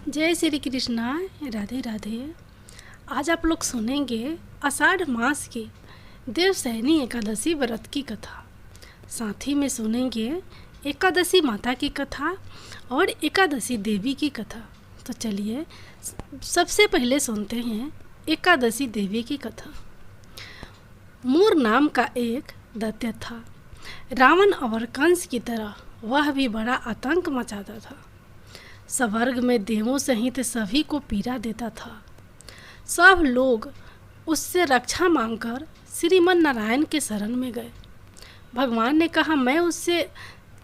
जय श्री कृष्णा। राधे राधे। आज आप लोग सुनेंगे आषाढ़ मास की देवशयनी एकादशी व्रत की कथा। साथ ही में सुनेंगे एकादशी माता की कथा और एकादशी देवी की कथा। तो चलिए सबसे पहले सुनते हैं एकादशी देवी की कथा। मूर नाम का एक दैत्य था। रावण और कंस की तरह वह भी बड़ा आतंक मचाता था। स्वर्ग में देवों सहित सभी को पीड़ा देता था। सब लोग उससे रक्षा मांगकर श्रीमन नारायण के शरण में गए। भगवान ने कहा, मैं उससे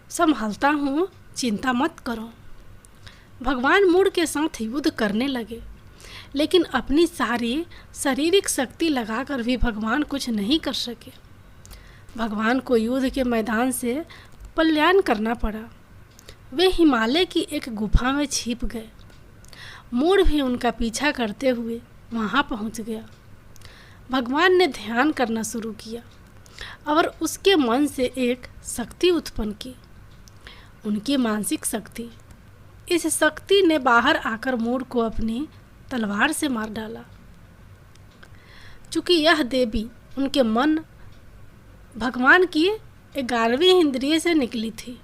संभालता हूँ, चिंता मत करो। भगवान मूढ़ के साथ युद्ध करने लगे, लेकिन अपनी सारी शारीरिक शक्ति लगाकर भी भगवान कुछ नहीं कर सके। भगवान को युद्ध के मैदान से पलायन करना पड़ा। वे हिमालय की एक गुफा में छिप गए। मूढ़ भी उनका पीछा करते हुए वहाँ पहुँच गया। भगवान ने ध्यान करना शुरू किया और उसके मन से एक शक्ति उत्पन्न की, उनकी मानसिक शक्ति। इस शक्ति ने बाहर आकर मूढ़ को अपनी तलवार से मार डाला। चूँकि यह देवी उनके मन भगवान की 11वीं इंद्रिय से निकली थी,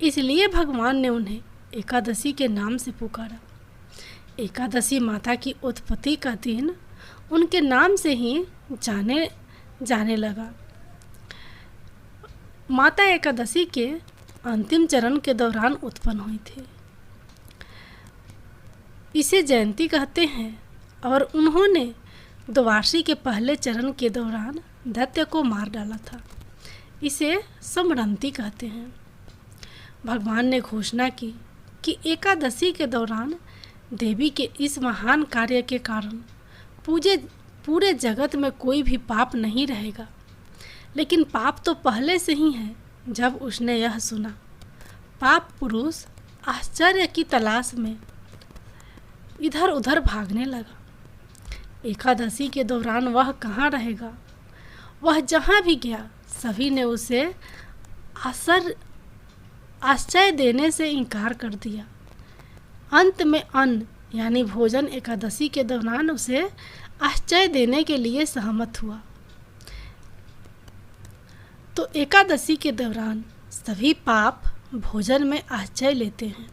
इसलिए भगवान ने उन्हें एकादशी के नाम से पुकारा। एकादशी माता की उत्पत्ति का दिन उनके नाम से ही जाने लगा। माता एकादशी के अंतिम चरण के दौरान उत्पन्न हुई थी। इसे जयंती कहते हैं और उन्होंने द्वादशी के पहले चरण के दौरान दैत्य को मार डाला था। इसे समरंती कहते हैं। भगवान ने घोषणा की कि एकादशी के दौरान देवी के इस महान कार्य के कारण पूरे जगत में कोई भी पाप नहीं रहेगा। लेकिन पाप तो पहले से ही है। जब उसने यह सुना, पाप पुरुष आश्चर्य की तलाश में इधर उधर भागने लगा। एकादशी के दौरान वह कहाँ रहेगा? वह जहाँ भी गया सभी ने उसे आश्चर्य देने से इनकार कर दिया। अंत में अन्न यानी भोजन एकादशी के दौरान उसे आश्चर्य देने के लिए सहमत हुआ। तो एकादशी के दौरान सभी पाप भोजन में आश्चर्य लेते हैं।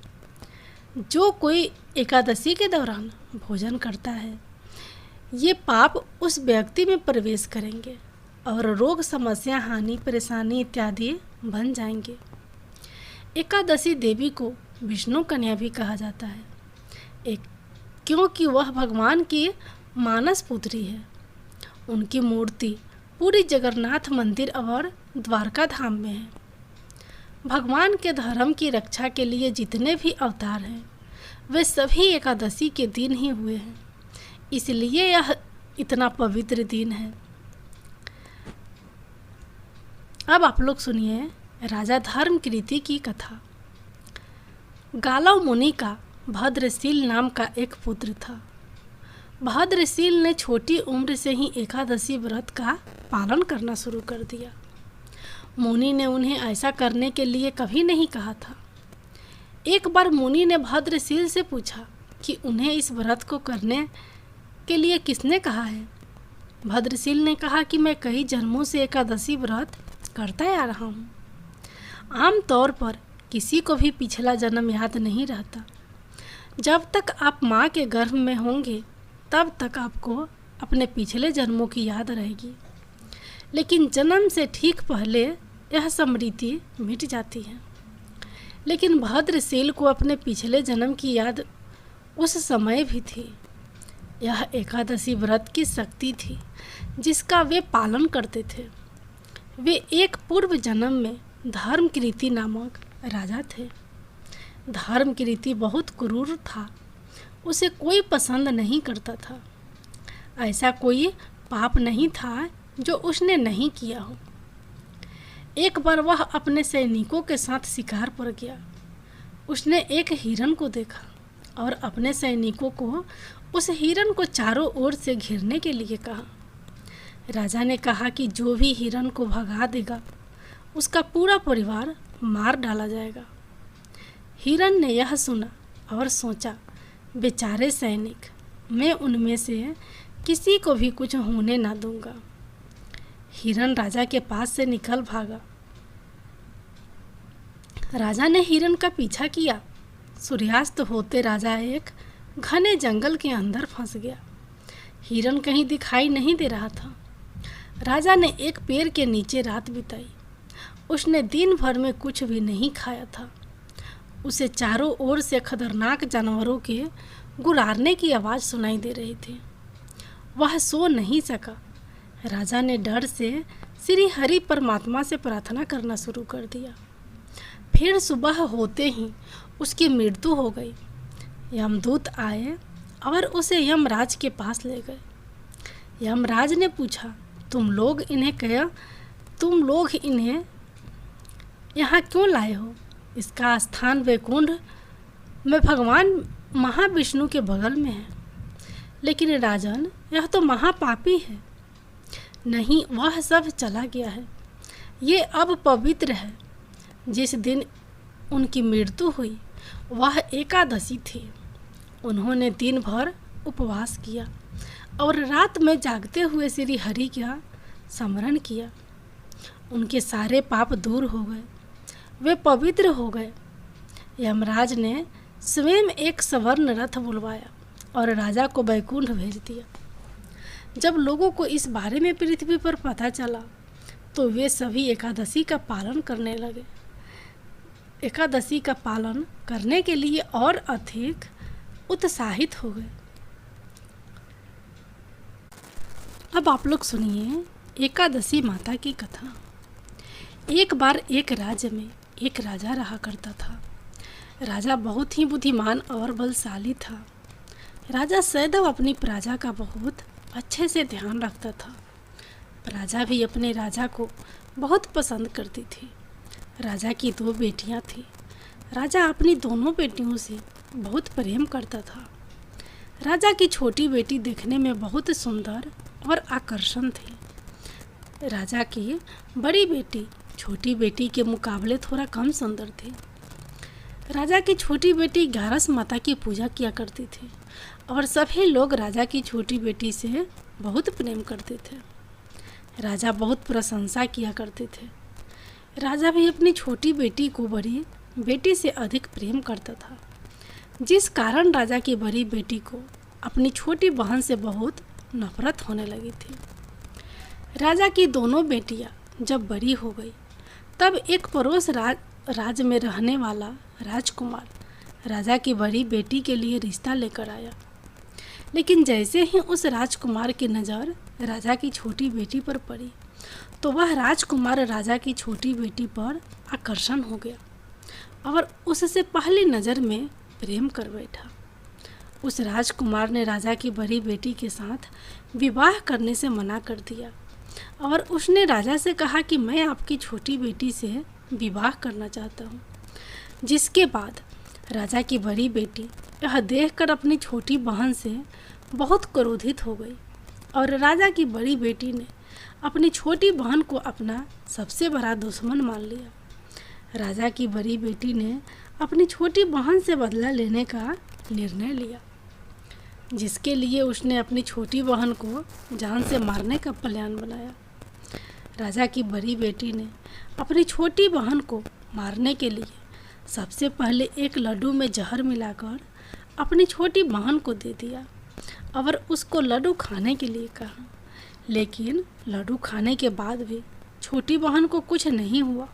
जो कोई एकादशी के दौरान भोजन करता है, ये पाप उस व्यक्ति में प्रवेश करेंगे और रोग, समस्या, हानि, परेशानी इत्यादि बन जाएंगे। एकादशी देवी को विष्णु कन्या भी कहा जाता है, क्योंकि वह भगवान की मानस पुत्री है। उनकी मूर्ति पूरी जगन्नाथ मंदिर और द्वारका धाम में है। भगवान के धर्म की रक्षा के लिए जितने भी अवतार हैं, वे सभी एकादशी के दिन ही हुए हैं, इसलिए यह इतना पवित्र दिन है। अब आप लोग सुनिए राजा धर्मकीर्ति की कथा। गालव मुनि का भद्रशील नाम का एक पुत्र था। भद्रशील ने छोटी उम्र से ही एकादशी व्रत का पालन करना शुरू कर दिया। मुनि ने उन्हें ऐसा करने के लिए कभी नहीं कहा था। एक बार मुनि ने भद्रशील से पूछा कि उन्हें इस व्रत को करने के लिए किसने कहा है। भद्रशील ने कहा कि मैं कई जन्मों से एकादशी व्रत करता आ रहा हूँ। आम तौर पर किसी को भी पिछला जन्म याद नहीं रहता। जब तक आप माँ के गर्भ में होंगे तब तक आपको अपने पिछले जन्मों की याद रहेगी, लेकिन जन्म से ठीक पहले यह स्मृति मिट जाती है। लेकिन भद्रशील को अपने पिछले जन्म की याद उस समय भी थी। यह एकादशी व्रत की शक्ति थी जिसका वे पालन करते थे। वे एक पूर्व जन्म में धर्मकीर्ति नामक राजा थे। धर्मकीर्ति बहुत क्रूर था। उसे कोई पसंद नहीं करता था। ऐसा कोई पाप नहीं था जो उसने नहीं किया हो। एक बार वह अपने सैनिकों के साथ शिकार पर गया। उसने एक हिरण को देखा और अपने सैनिकों को उस हिरण को चारों ओर से घेरने के लिए कहा। राजा ने कहा कि जो भी हिरण को भगा देगा उसका पूरा परिवार मार डाला जाएगा। हिरण ने यह सुना और सोचा बेचारे सैनिक, मैं उनमें से किसी को भी कुछ होने ना दूंगा। हिरण राजा के पास से निकल भागा। राजा ने हिरण का पीछा किया। सूर्यास्त होते राजा एक घने जंगल के अंदर फंस गया। हिरण कहीं दिखाई नहीं दे रहा था। राजा ने एक पेड़ के नीचे रात बिताई। उसने दिन भर में कुछ भी नहीं खाया था। उसे चारों ओर से खतरनाक जानवरों के गुर्राने की आवाज़ सुनाई दे रही थी। वह सो नहीं सका। राजा ने डर से श्री हरि परमात्मा से प्रार्थना करना शुरू कर दिया। फिर सुबह होते ही उसकी मृत्यु हो गई। यमदूत आए और उसे यमराज के पास ले गए। यमराज ने पूछा, तुम लोग इन्हें यहाँ क्यों लाए हो? इसका स्थान वैकुंठ में भगवान महाविष्णु के बगल में है। लेकिन राजन, यह तो महापापी है। नहीं, वह सब चला गया है। ये अब पवित्र है। जिस दिन उनकी मृत्यु हुई वह एकादशी थी। उन्होंने दिन भर उपवास किया और रात में जागते हुए श्री हरि का स्मरण किया। उनके सारे पाप दूर हो गए, वे पवित्र हो गए। यमराज ने स्वयं एक स्वर्ण रथ बुलवाया और राजा को वैकुंठ भेज दिया। जब लोगों को इस बारे में पृथ्वी पर पता चला तो वे सभी एकादशी का पालन करने लगे। एकादशी का पालन करने के लिए और अधिक उत्साहित हो गए। अब आप लोग सुनिए एकादशी माता की कथा। एक बार एक राज्य में एक राजा रहा करता था। राजा बहुत ही बुद्धिमान और बलशाली था। राजा सदैव अपनी प्रजा का बहुत अच्छे से ध्यान रखता था। प्रजा भी अपने राजा को बहुत पसंद करती थी। राजा की 2 बेटियां थीं। राजा अपनी दोनों बेटियों से बहुत प्रेम करता था। राजा की छोटी बेटी देखने में बहुत सुंदर और आकर्षण थी। राजा की बड़ी बेटी छोटी बेटी के मुकाबले थोड़ा कम सुंदर थी। राजा की छोटी बेटी ग्यारस माता की पूजा किया करती थी और सभी लोग राजा की छोटी बेटी से बहुत प्रेम करते थे। राजा बहुत प्रशंसा किया करते थे। राजा भी अपनी छोटी बेटी को बड़ी बेटी से अधिक प्रेम करता था, जिस कारण राजा की बड़ी बेटी को अपनी छोटी बहन से बहुत नफरत होने लगी थी। राजा की दोनों बेटियां जब बड़ी हो गई तब एक पड़ोस राज्य में रहने वाला राजकुमार राजा की बड़ी बेटी के लिए रिश्ता लेकर आया। लेकिन जैसे ही उस राजकुमार की नज़र राजा की छोटी बेटी पर पड़ी तो वह राजकुमार राजा की छोटी बेटी पर आकर्षण हो गया और उससे पहली नज़र में प्रेम कर बैठा। उस राजकुमार ने राजा की बड़ी बेटी के साथ विवाह करने से मना कर दिया और उसने राजा से कहा कि मैं आपकी छोटी बेटी से विवाह करना चाहता हूँ। जिसके बाद राजा की बड़ी बेटी यह देखकर अपनी छोटी बहन से बहुत क्रोधित हो गई और राजा की बड़ी बेटी ने अपनी छोटी बहन को अपना सबसे बड़ा दुश्मन मान लिया। राजा की बड़ी बेटी ने अपनी छोटी बहन से बदला लेने का निर्णय लिया, जिसके लिए उसने अपनी छोटी बहन को जान से मारने का प्लान बनाया। राजा की बड़ी बेटी ने अपनी छोटी बहन को मारने के लिए सबसे पहले एक लड्डू में जहर मिलाकर अपनी छोटी बहन को दे दिया और उसको लड्डू खाने के लिए कहा। लेकिन लड्डू खाने के बाद भी छोटी बहन को कुछ नहीं हुआ।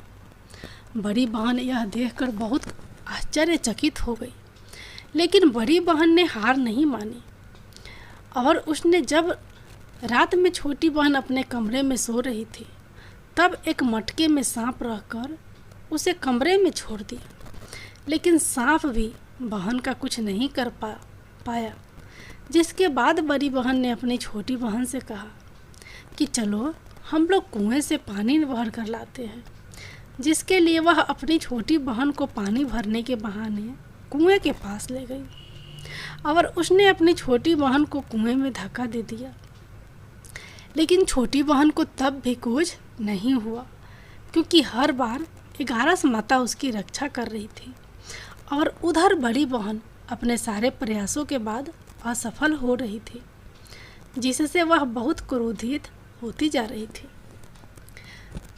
बड़ी बहन यह देखकर बहुत आश्चर्यचकित हो गई, लेकिन बड़ी बहन ने हार नहीं मानी और उसने जब रात में छोटी बहन अपने कमरे में सो रही थी तब एक मटके में सांप रखकर उसे कमरे में छोड़ दिया। लेकिन सांप भी बहन का कुछ नहीं कर पाया। जिसके बाद बड़ी बहन ने अपनी छोटी बहन से कहा कि चलो हम लोग कुएं से पानी भर कर लाते हैं। जिसके लिए वह अपनी छोटी बहन को पानी भरने के बहाने कुएं के पास ले गई और उसने अपनी छोटी बहन को कुएं में धक्का दे दिया। लेकिन छोटी बहन को तब भी कुछ नहीं हुआ, क्योंकि हर बार 11 माता उसकी रक्षा कर रही थी और उधर बड़ी बहन अपने सारे प्रयासों के बाद असफल हो रही थी, जिससे वह बहुत क्रोधित होती जा रही थी।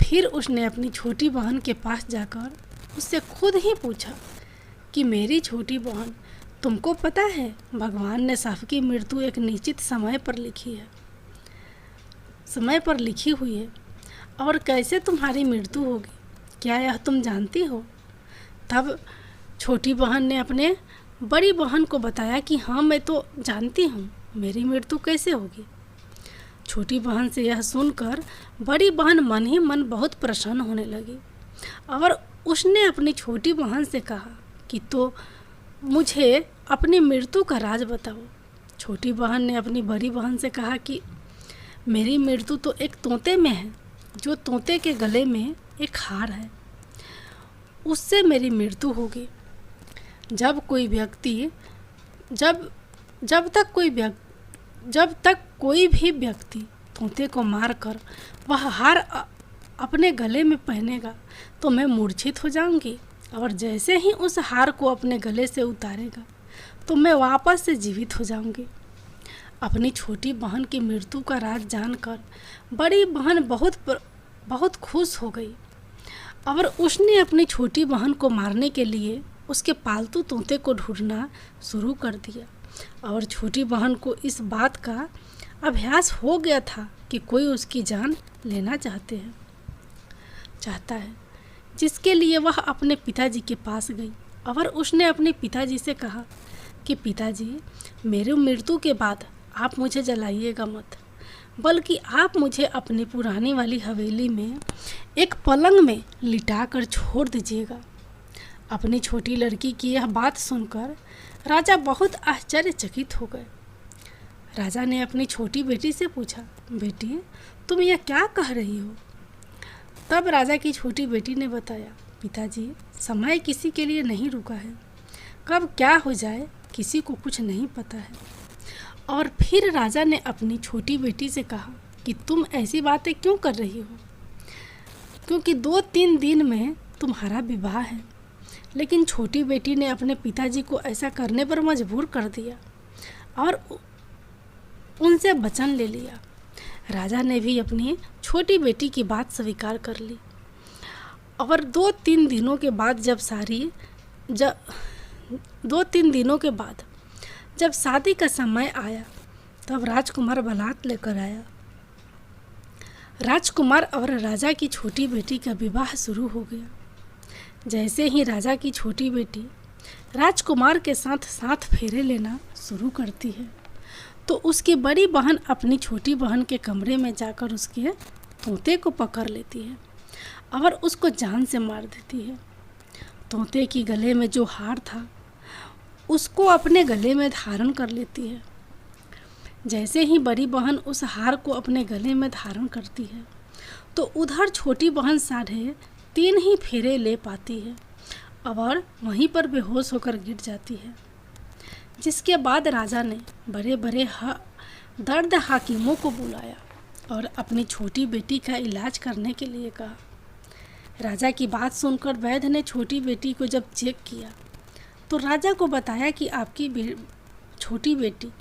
फिर उसने अपनी छोटी बहन के पास जाकर उससे खुद ही पूछा कि मेरी छोटी बहन, तुमको पता है भगवान ने सबकी मृत्यु एक निश्चित समय पर लिखी हुई है, और कैसे तुम्हारी मृत्यु होगी, क्या यह तुम जानती हो? तब छोटी बहन ने अपने बड़ी बहन को बताया कि हाँ, मैं तो जानती हूँ, मेरी मृत्यु कैसे होगी। छोटी बहन से यह सुनकर बड़ी बहन मन ही मन बहुत प्रसन्न होने लगी और उसने अपनी छोटी बहन से कहा कि तो मुझे अपनी मृत्यु का राज बताओ। छोटी बहन ने अपनी बड़ी बहन से कहा कि मेरी मृत्यु तो एक तोते में है, जो तोते के गले में एक हार है, उससे मेरी मृत्यु होगी। जब तक कोई भी व्यक्ति तोते को मारकर वह हार अपने गले में पहनेगा तो मैं मूर्छित हो जाऊंगी, और जैसे ही उस हार को अपने गले से उतारेगा तो मैं वापस से जीवित हो जाऊंगी। अपनी छोटी बहन की मृत्यु का राज जानकर बड़ी बहन बहुत खुश हो गई और उसने अपनी छोटी बहन को मारने के लिए उसके पालतू तोते को ढूंढना शुरू कर दिया। और छोटी बहन को इस बात का अभ्यास हो गया था कि कोई उसकी जान लेना चाहता है, जिसके लिए वह अपने पिताजी के पास गई और उसने अपने पिताजी से कहा कि पिताजी, मेरे मृत्यु के बाद आप मुझे जलाइएगा मत, बल्कि आप मुझे अपनी पुरानी वाली हवेली में एक पलंग में लिटा कर छोड़ दीजिएगा। अपनी छोटी लड़की की यह बात सुनकर राजा बहुत आश्चर्यचकित हो गए। राजा ने अपनी छोटी बेटी से पूछा, बेटी, तुम यह क्या कह रही हो? तब राजा की छोटी बेटी ने बताया, पिताजी, समय किसी के लिए नहीं रुका है, कब क्या हो जाए किसी को कुछ नहीं पता है। और फिर राजा ने अपनी छोटी बेटी से कहा कि तुम ऐसी बातें क्यों कर रही हो, क्योंकि 2-3 दिन में तुम्हारा विवाह है। लेकिन छोटी बेटी ने अपने पिताजी को ऐसा करने पर मजबूर कर दिया और उनसे वचन ले लिया। राजा ने भी अपनी छोटी बेटी की बात स्वीकार कर ली और 2-3 दिनों के बाद जब शादी का समय आया तब राजकुमार बारात लेकर आया। राजकुमार और राजा की छोटी बेटी का विवाह शुरू हो गया। जैसे ही राजा की छोटी बेटी राजकुमार के साथ 7 फेरे लेना शुरू करती है तो उसकी बड़ी बहन अपनी छोटी बहन के कमरे में जाकर उसके तोते को पकड़ लेती है और उसको जान से मार देती है। तोते की गले में जो हार था उसको अपने गले में धारण कर लेती है। जैसे ही बड़ी बहन उस हार को अपने गले में धारण करती है तो उधर छोटी बहन 3.5 ही फेरे ले पाती है और वहीं पर बेहोश होकर गिर जाती है। जिसके बाद राजा ने बड़े बड़े दर्द हाकिमों को बुलाया और अपनी छोटी बेटी का इलाज करने के लिए कहा। राजा की बात सुनकर वैद्य ने छोटी बेटी को जब चेक किया तो राजा को बताया कि आपकी छोटी बेटी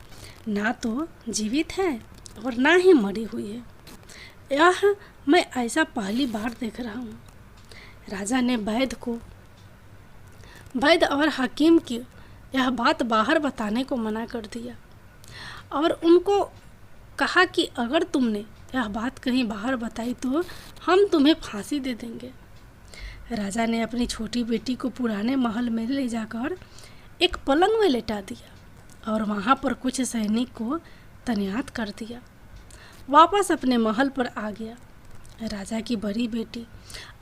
ना तो जीवित है और ना ही मरी हुई है। यह मैं ऐसा पहली बार देख रहा हूँ। राजा ने वैद्य और हकीम की यह बात बाहर बताने को मना कर दिया और उनको कहा कि अगर तुमने यह बात कहीं बाहर बताई तो हम तुम्हें फांसी दे देंगे। राजा ने अपनी छोटी बेटी को पुराने महल में ले जाकर एक पलंग में लेटा दिया और वहाँ पर कुछ सैनिक को तैनात कर दिया। वापस अपने महल पर आ गया। राजा की बड़ी बेटी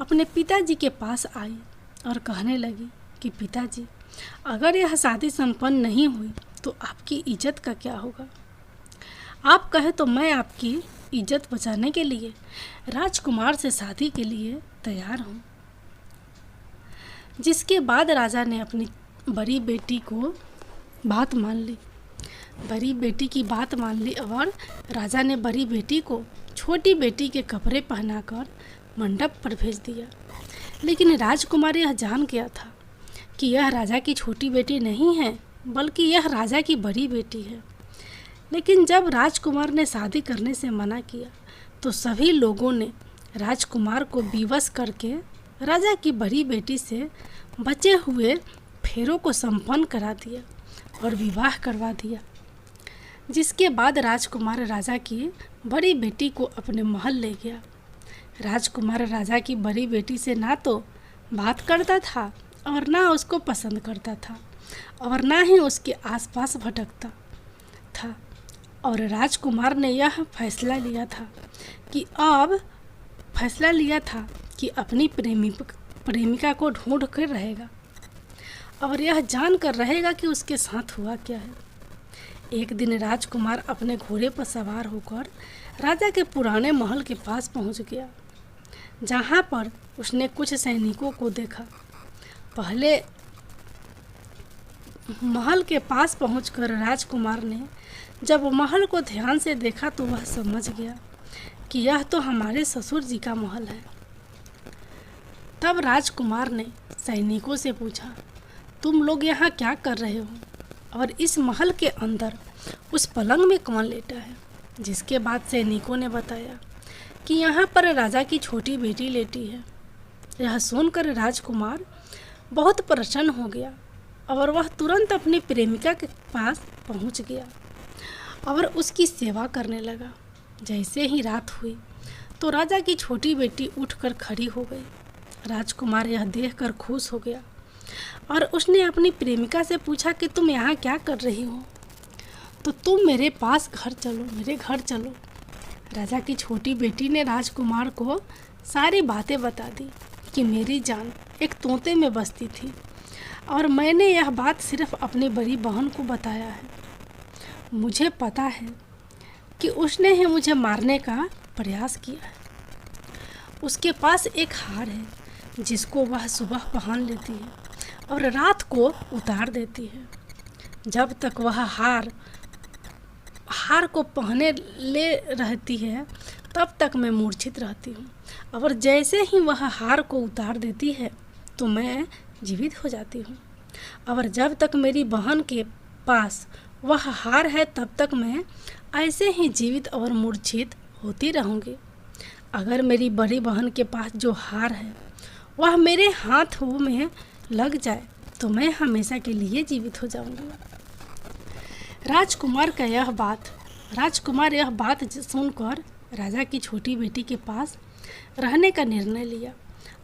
अपने पिताजी के पास आई और कहने लगी कि पिताजी, अगर यह शादी संपन्न नहीं हुई तो आपकी इज्जत का क्या होगा? आप कहे तो मैं आपकी इज्जत बचाने के लिए राजकुमार से शादी के लिए तैयार हूँ। जिसके बाद राजा ने अपनी बड़ी बेटी को बात मान ली। बड़ी बेटी की बात मान ली और राजा ने बड़ी बेटी को छोटी बेटी के कपड़े पहनाकर मंडप पर भेज दिया। लेकिन राजकुमार यह जान गया था कि यह राजा की छोटी बेटी नहीं है, बल्कि यह राजा की बड़ी बेटी है। लेकिन जब राजकुमार ने शादी करने से मना किया तो सभी लोगों ने राजकुमार को विवश करके राजा की बड़ी बेटी से बचे हुए फेरों को संपन्न करा दिया और विवाह करवा दिया। जिसके बाद राजकुमार राजा की बड़ी बेटी को अपने महल ले गया। राजकुमार राजा की बड़ी बेटी से ना तो बात करता था और ना उसको पसंद करता था और ना ही उसके आसपास भटकता था। और राजकुमार ने यह फैसला लिया था कि अपनी प्रेमिका को ढूंढ कर रहेगा और यह जानकर रहेगा कि उसके साथ हुआ क्या है। एक दिन राजकुमार अपने घोड़े पर सवार होकर राजा के पुराने महल के पास पहुंच गया, जहां पर उसने कुछ सैनिकों को देखा। पहले महल के पास पहुंचकर राजकुमार ने जब महल को ध्यान से देखा तो वह समझ गया कि यह तो हमारे ससुर जी का महल है। तब राजकुमार ने सैनिकों से पूछा, तुम लोग यहाँ क्या कर रहे हो और इस महल के अंदर उस पलंग में कौन लेटा है? जिसके बाद सैनिकों ने बताया कि यहाँ पर राजा की छोटी बेटी लेटी है। यह सुनकर राजकुमार बहुत प्रसन्न हो गया और वह तुरंत अपनी प्रेमिका के पास पहुँच गया और उसकी सेवा करने लगा। जैसे ही रात हुई तो राजा की छोटी बेटी उठकर खड़ी हो गई। राजकुमार यह देखकर खुश हो गया और उसने अपनी प्रेमिका से पूछा कि तुम यहाँ क्या कर रही हो? तो तुम मेरे पास मेरे घर चलो। राजा की छोटी बेटी ने राजकुमार को सारी बातें बता दी कि मेरी जान एक तोते में बसती थी और मैंने यह बात सिर्फ अपनी बड़ी बहन को बताया है। मुझे पता है कि उसने ही मुझे मारने का प्रयास किया है। उसके पास एक हार है जिसको वह सुबह पहन लेती है और रात को उतार देती है। जब तक वह हार को पहने ले रहती है तब तक मैं मूर्छित रहती हूँ और जैसे ही वह हार को उतार देती है तो मैं जीवित हो जाती हूँ। और जब तक मेरी बहन के पास वह हार है तब तक मैं ऐसे ही जीवित और मूर्छित होती रहूँगी। अगर मेरी बड़ी बहन के पास जो हार है वह मेरे हाथों में लग जाए तो मैं हमेशा के लिए जीवित हो जाऊंगी। राजकुमार यह बात सुनकर राजा की छोटी बेटी के पास रहने का निर्णय लिया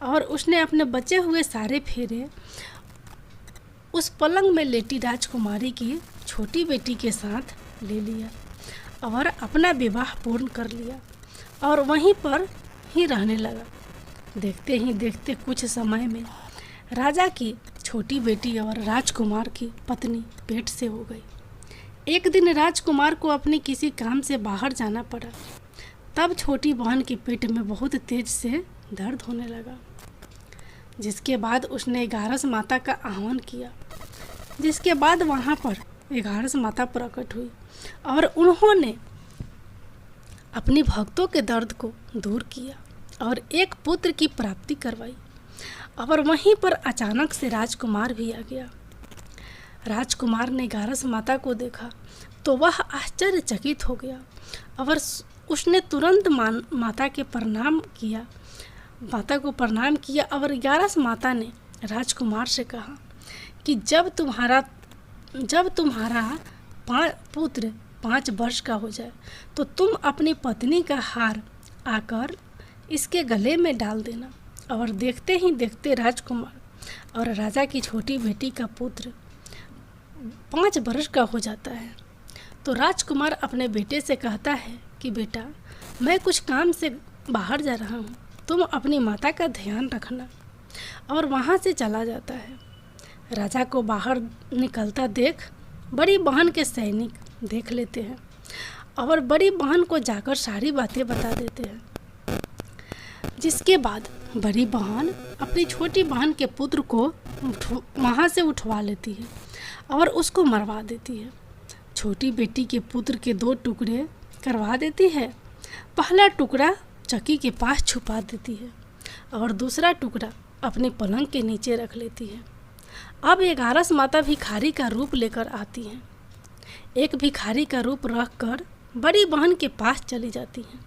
और उसने अपने बचे हुए सारे फेरे उस पलंग में लेटी राजकुमारी की छोटी बेटी के साथ ले लिया और अपना विवाह पूर्ण कर लिया और वहीं पर ही रहने लगा। देखते ही देखते कुछ समय में राजा की छोटी बेटी और राजकुमार की पत्नी पेट से हो गई। एक दिन राजकुमार को अपने किसी काम से बाहर जाना पड़ा। तब छोटी बहन के पेट में बहुत तेज से दर्द होने लगा। जिसके बाद उसने 11 माता का आह्वान किया। जिसके बाद वहाँ पर 11 माता प्रकट हुई और उन्होंने अपनी भक्तों के दर्द को दूर किया और एक पुत्र की प्राप्ति करवाई। और वहीं पर अचानक से राजकुमार भी आ गया। राजकुमार ने 11 माता को देखा तो वह आश्चर्यचकित हो गया और उसने तुरंत माता को प्रणाम किया और 11 माता ने राजकुमार से कहा कि जब तुम्हारा पुत्र 5 वर्ष का हो जाए तो तुम अपनी पत्नी का हार आकर इसके गले में डाल देना। और देखते ही देखते राजकुमार और राजा की छोटी बेटी का पुत्र 5 वर्ष का हो जाता है। तो राजकुमार अपने बेटे से कहता है कि बेटा, मैं कुछ काम से बाहर जा रहा हूँ, तुम अपनी माता का ध्यान रखना। और वहाँ से चला जाता है। राजा को बाहर निकलता देख बड़ी बहन के सैनिक देख लेते हैं और बड़ी बहन को जाकर सारी बातें बता देते हैं। जिसके बाद बड़ी बहन अपनी छोटी बहन के पुत्र को वहाँ से उठवा लेती है और उसको मरवा देती है। छोटी बेटी के पुत्र के 2 टुकड़े करवा देती है। पहला टुकड़ा चक्की के पास छुपा देती है और दूसरा टुकड़ा अपने पलंग के नीचे रख लेती है। अब 11 माता भिखारी का रूप लेकर आती हैं। एक भिखारी का रूप रखकर बड़ी बहन के पास चली जाती हैं,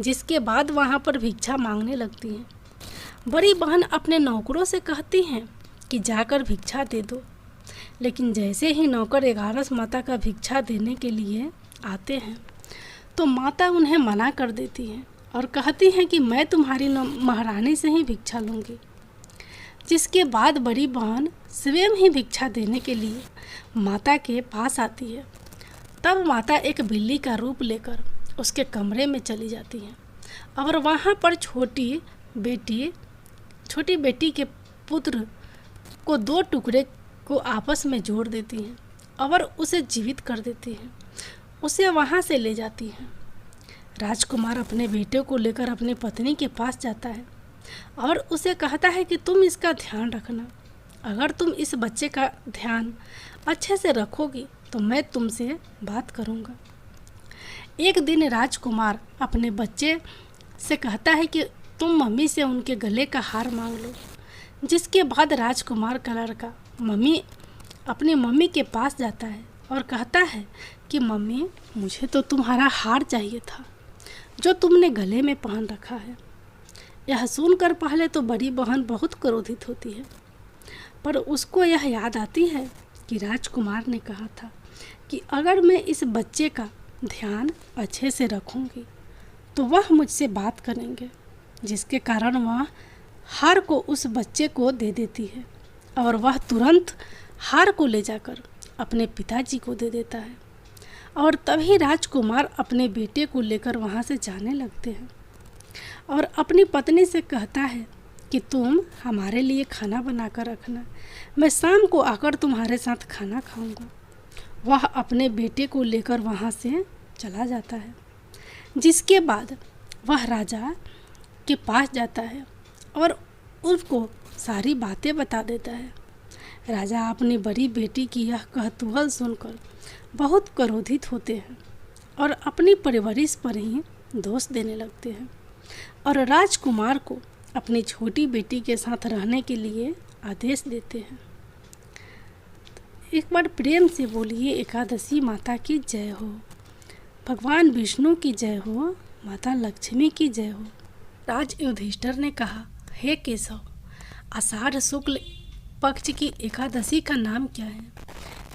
जिसके बाद वहाँ पर भिक्षा मांगने लगती हैं। बड़ी बहन अपने नौकरों से कहती हैं कि जाकर भिक्षा दे दो, लेकिन जैसे ही नौकर 11 माता का भिक्षा देने के लिए आते हैं तो माता उन्हें मना कर देती हैं और कहती हैं कि मैं तुम्हारी महारानी से ही भिक्षा लूँगी। जिसके बाद बड़ी बहन स्वयं ही भिक्षा देने के लिए माता के पास आती है। तब माता एक बिल्ली का रूप लेकर उसके कमरे में चली जाती हैं और वहाँ पर छोटी बेटी के पुत्र को 2 टुकड़े को आपस में जोड़ देती हैं और उसे जीवित कर देती हैं। उसे वहाँ से ले जाती हैं। राजकुमार अपने बेटे को लेकर अपनी पत्नी के पास जाता है और उसे कहता है कि तुम इसका ध्यान रखना। अगर तुम इस बच्चे का ध्यान अच्छे से रखोगी तो मैं तुमसे बात करूँगा। एक दिन राजकुमार अपने बच्चे से कहता है कि तुम मम्मी से उनके गले का हार मांग लो। जिसके बाद राजकुमार का लड़का अपनी मम्मी के पास जाता है और कहता है कि मम्मी, मुझे तो तुम्हारा हार चाहिए था जो तुमने गले में पहन रखा है। यह सुनकर पहले तो बड़ी बहन बहुत क्रोधित होती है, पर उसको यह याद आती है कि राजकुमार ने कहा था कि अगर मैं इस बच्चे का ध्यान अच्छे से रखूंगी तो वह मुझसे बात करेंगे। जिसके कारण वह हार को उस बच्चे को दे देती है और वह तुरंत हार को ले जाकर अपने पिताजी को दे देता है। और तभी राजकुमार अपने बेटे को लेकर वहाँ से जाने लगते हैं और अपनी पत्नी से कहता है कि तुम हमारे लिए खाना बना कर रखना, मैं शाम को आकर तुम्हारे साथ खाना खाऊंगा। वह अपने बेटे को लेकर वहाँ से चला जाता है। जिसके बाद वह राजा के पास जाता है और उसको सारी बातें बता देता है। राजा अपनी बड़ी बेटी की यह कौतूहल सुनकर बहुत क्रोधित होते हैं और अपनी परवरिश पर ही दोष देने लगते हैं और राजकुमार को अपनी छोटी बेटी के साथ रहने के लिए आदेश देते हैं। एक बार प्रेम से बोलिए एकादशी माता की जय हो, भगवान विष्णु की जय हो, माता लक्ष्मी की जय हो। राज युधिष्ठिर ने कहा, हे केशव, आषाढ़ शुक्ल पक्ष की एकादशी का नाम क्या है?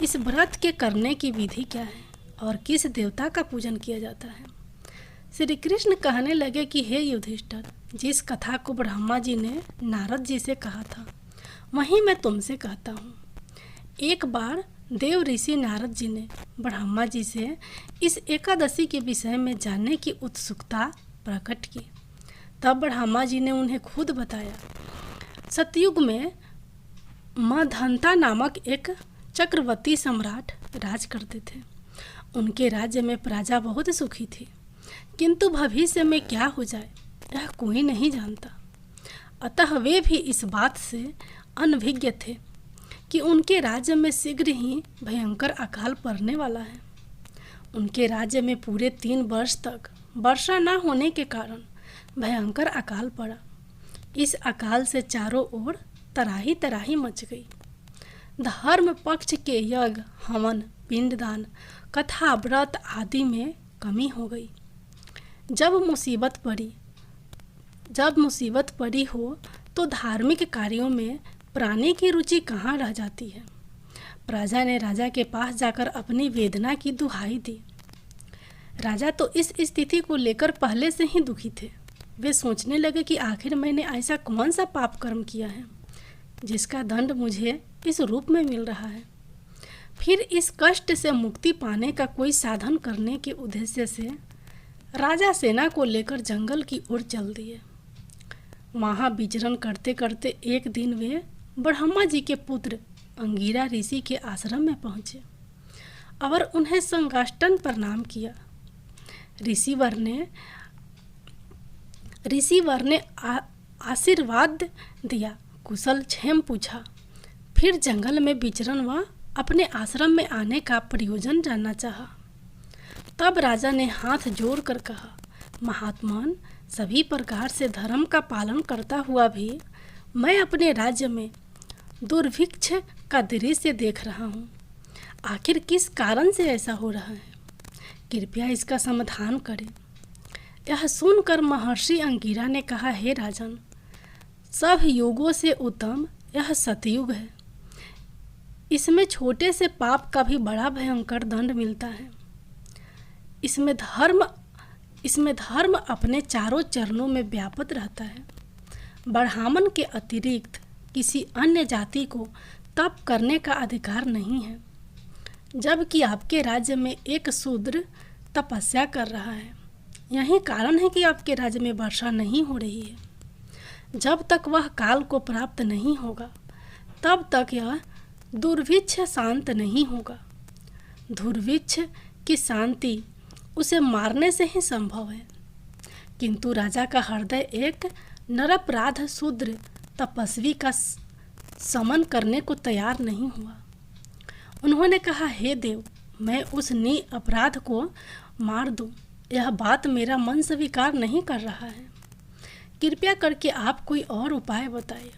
इस व्रत के करने की विधि क्या है और किस देवता का पूजन किया जाता है? श्री कृष्ण कहने लगे कि हे युधिष्ठिर, जिस कथा को ब्रह्मा जी ने नारद जी से कहा था वहीं मैं तुमसे कहता हूँ। एक बार देव ऋषि नारद जी ने ब्रह्मा जी से इस एकादशी के विषय में जानने की उत्सुकता प्रकट की। तब ब्रह्मा जी ने उन्हें खुद बताया। सतयुग में मधंता नामक एक चक्रवर्ती सम्राट राज करते थे। उनके राज्य में प्रजा बहुत सुखी थी, किंतु भविष्य में क्या हो जाए यह कोई नहीं जानता। अतः वे भी इस बात से अनभिज्ञ थे कि उनके राज्य में शीघ्र ही भयंकर अकाल पड़ने वाला है। उनके राज्य में पूरे 3 वर्ष तक वर्षा न होने के कारण भयंकर अकाल पड़ा। इस अकाल से चारों ओर तराही तराही मच गई। धर्म पक्ष के यज्ञ, हवन, पिंडदान, कथा, व्रत आदि में कमी हो गई। जब मुसीबत पड़ी हो तो धार्मिक कार्यों में प्राणी की रुचि कहाँ रह जाती है। प्रजा ने राजा के पास जाकर अपनी वेदना की दुहाई दी। राजा तो इस स्थिति को लेकर पहले से ही दुखी थे। वे सोचने लगे कि आखिर मैंने ऐसा कौन सा पाप कर्म किया है जिसका दंड मुझे इस रूप में मिल रहा है। फिर इस कष्ट से मुक्ति पाने का कोई साधन करने के उद्देश्य से राजा सेना को लेकर जंगल की ओर चल दिए। वहाँ विचरण करते करते एक दिन वे ब्रह्मा जी के पुत्र अंगिरा ऋषि के आश्रम में पहुँचे और उन्हें संगाष्टन प्रणाम किया। ऋषिवर ने आशीर्वाद दिया, कुशल क्षेम पूछा। फिर जंगल में विचरण व अपने आश्रम में आने का प्रयोजन जानना चाहा। तब राजा ने हाथ जोड़कर कहा, महात्मान, सभी प्रकार से धर्म का पालन करता हुआ भी मैं अपने राज्य में दुर्भिक्ष का दृश्य देख रहा हूँ। आखिर किस कारण से ऐसा हो रहा है? कृपया इसका समाधान करें। यह सुनकर महर्षि अंगिरा ने कहा, हे राजन, सब युगों से उत्तम यह सतयुग है। इसमें छोटे से पाप का भी बड़ा भयंकर दंड मिलता है। इसमें धर्म अपने चारों चरणों में व्याप्त रहता है। ब्राह्मण के अतिरिक्त किसी अन्य जाति को तप करने का अधिकार नहीं है, जबकि आपके राज्य में एक शूद्र तपस्या कर रहा है। यही कारण है कि आपके राज्य में वर्षा नहीं हो रही है। जब तक वह काल को प्राप्त नहीं होगा, तब तक यह दुर्भिक्ष शांत नहीं होगा। दुर्भिक्ष की शांति उसे मारने से ही संभव है। किंतु राजा का हृदय एक निरपराध शूद्र तपस्वी का समन करने को तैयार नहीं हुआ। उन्होंने कहा, हे देव, मैं उस अपराध को मार दूं, यह बात मेरा मन स्वीकार नहीं कर रहा है। कृपया करके आप कोई और उपाय बताइए।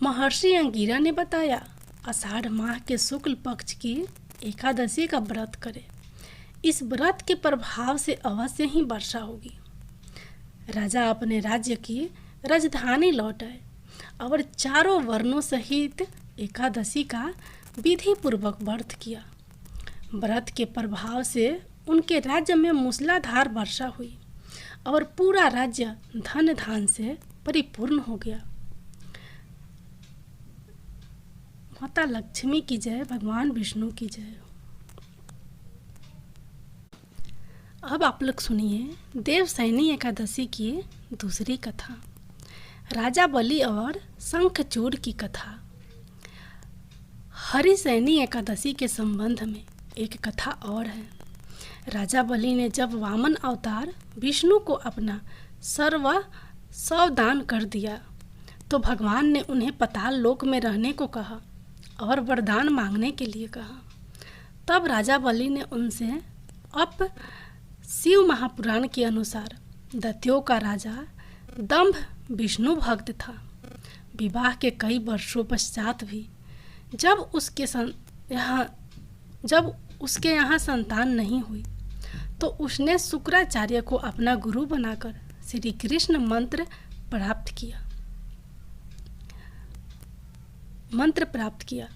महर्षि अंगिरा ने बताया, आषाढ़ माह के शुक्ल पक्ष की एकादशी का व्रत करें। इस व्रत के प्रभाव से अवश्य ही वर्षा होगी। राजा अपने राज्य की राजधानी लौट आए और चारों वर्णों सहित एकादशी का विधि पूर्वक व्रत किया। व्रत के प्रभाव से उनके राज्य में मूसलाधार वर्षा हुई और पूरा राज्य धन धान से परिपूर्ण हो गया। माता लक्ष्मी की जय, भगवान विष्णु की जय। अब आप लोग सुनिए देवसैनी एकादशी की दूसरी कथा, राजा बलि और शंखचूड़ की कथा। हरिसैनी एकादशी के संबंध में एक कथा और है। राजा बलि ने जब वामन अवतार विष्णु को अपना सर्वस्व दान कर दिया, तो भगवान ने उन्हें पाताल लोक में रहने को कहा और वरदान मांगने के लिए कहा। तब राजा बलि ने उनसे शिव महापुराण के अनुसार दैत्यों का राजा दंभ विष्णु भक्त था। विवाह के कई वर्षों पश्चात भी जब उसके यहाँ संतान नहीं हुई, तो उसने शुक्राचार्य को अपना गुरु बनाकर श्री कृष्ण मंत्र प्राप्त किया।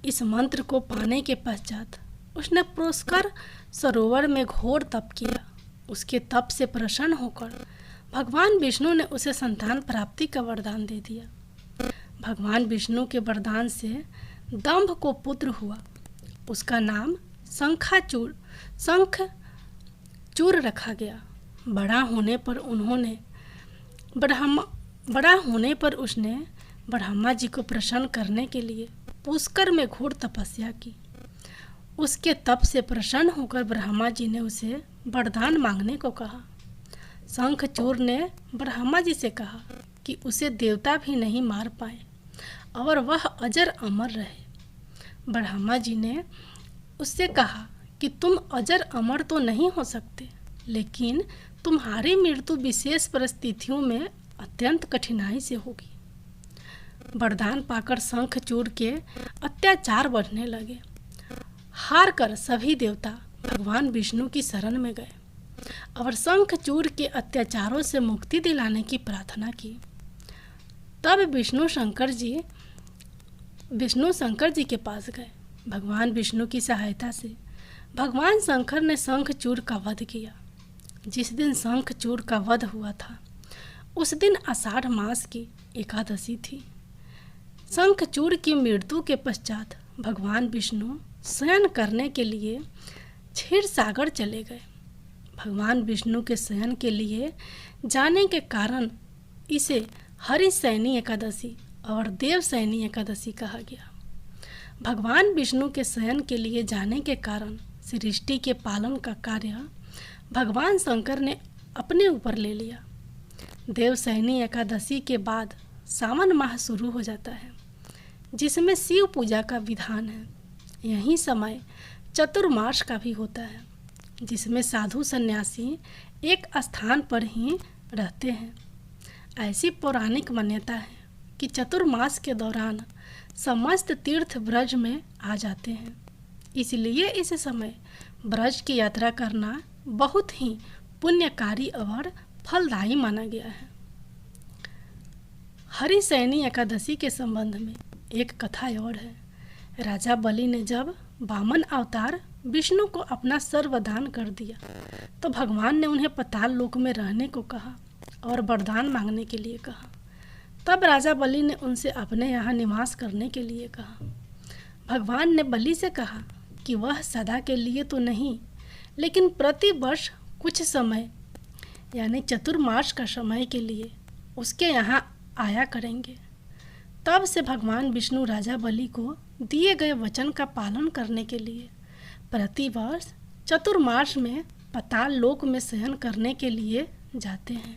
इस मंत्र को पाने के पश्चात उसने पुष्कर सरोवर में घोर तप किया। उसके तप से प्रसन्न होकर भगवान विष्णु ने उसे संतान प्राप्ति का वरदान दे दिया। भगवान विष्णु के वरदान से दंभ को पुत्र हुआ। उसका नाम शंखचूड़ रखा गया। बड़ा होने पर उसने ब्रह्मा जी को प्रसन्न करने के लिए पुष्कर में घोर तपस्या की। उसके तप से प्रसन्न होकर ब्रह्मा जी ने उसे वरदान मांगने को कहा। शंखचूड़ ने ब्रह्मा जी से कहा कि उसे देवता भी नहीं मार पाए और वह अजर अमर रहे। ब्रह्मा जी ने उससे कहा कि तुम अजर अमर तो नहीं हो सकते, लेकिन तुम्हारी मृत्यु विशेष परिस्थितियों में अत्यंत कठिनाई से होगी। वरदान पाकर शंखचूड़ के अत्याचार बढ़ने लगे। हार कर सभी देवता भगवान विष्णु की शरण में गए और शंखचूड़ के अत्याचारों से मुक्ति दिलाने की प्रार्थना की। तब विष्णु शंकर जी के पास गए। भगवान विष्णु की सहायता से भगवान शंकर ने शंखचूड़ का वध किया। जिस दिन शंखचूड़ का वध हुआ था, उस दिन आषाढ़ मास की एकादशी थी। शंखचूड़ की मृत्यु के पश्चात भगवान विष्णु शयन करने के लिए क्षीर सागर चले गए। भगवान विष्णु के शयन के लिए जाने के कारण इसे हरिसैनी एकादशी और देवसैनी एकादशी कहा गया। भगवान विष्णु के शयन के लिए जाने के कारण सृष्टि के पालन का कार्य भगवान शंकर ने अपने ऊपर ले लिया। देवसैनी एकादशी के बाद सावन माह शुरू हो जाता है, जिसमें शिव पूजा का विधान है। यही समय चतुर्मास का भी होता है, जिसमें साधु सन्यासी एक स्थान पर ही रहते हैं। ऐसी पौराणिक मान्यता है। कि चतुर्मास के दौरान समस्त तीर्थ ब्रज में आ जाते हैं। इसलिए इस समय ब्रज की यात्रा करना बहुत ही पुण्यकारी और फलदायी माना गया है। हरिशयनी एकादशी के संबंध में एक कथा और है। राजा बलि ने जब वामन अवतार विष्णु को अपना सर्वदान कर दिया तो भगवान ने उन्हें पाताल लोक में रहने को कहा और वरदान मांगने के लिए कहा। तब राजा बलि ने उनसे अपने यहाँ निवास करने के लिए कहा। भगवान ने बलि से कहा कि वह सदा के लिए तो नहीं, लेकिन प्रति वर्ष कुछ समय यानी चतुर्मास का समय के लिए उसके यहाँ आया करेंगे। तब से भगवान विष्णु राजा बलि को दिए गए वचन का पालन करने के लिए प्रति वर्ष चतुर्मास में पाताल लोक में शयन करने के लिए जाते हैं।